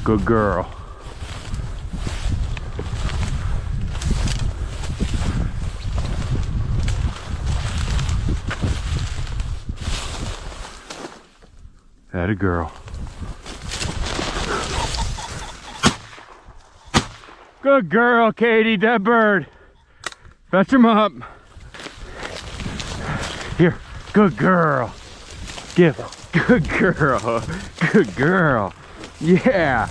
Good girl. That a girl. Good girl, Katie, that bird. Fetch him up. Here, good girl. Give, good girl, good girl. Yeah.